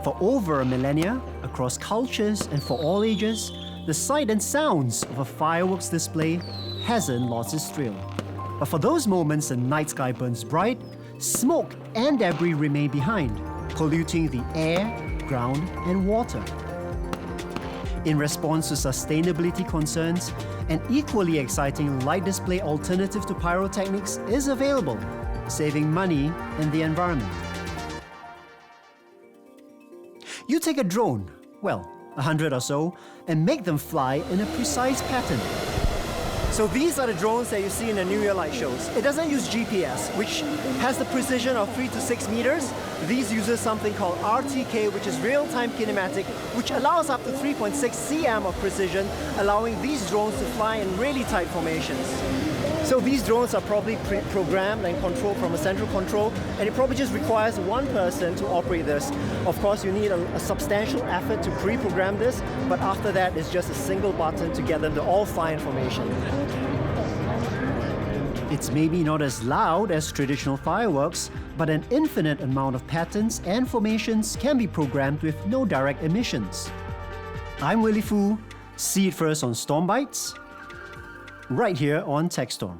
For over a millennia, across cultures and for all ages, the sight and sounds of a fireworks display hasn't lost its thrill. But for those moments the night sky burns bright, smoke and debris remain behind, polluting the air, ground, and water. In response to sustainability concerns, an equally exciting light display alternative to pyrotechnics is available, saving money and the environment. You take a drone, well, 100 or so, and make them fly in a precise pattern. So these are the drones that you see in the New Year light shows. It doesn't use GPS, which has the precision of 3 to 6 meters. These uses something called RTK, which is real-time kinematic, which allows up to 3.6 cm of precision, allowing these drones to fly in really tight formations. So these drones are probably programmed and controlled from a central control, and it probably just requires one person to operate this. Of course, you need a substantial effort to pre-program this, but after that, it's just a single button to get them to all fly in formation. It's maybe not as loud as traditional fireworks, but an infinite amount of patterns and formations can be programmed with no direct emissions. I'm Willie Fu. See it first on Storm Bites, right here on TechStorm.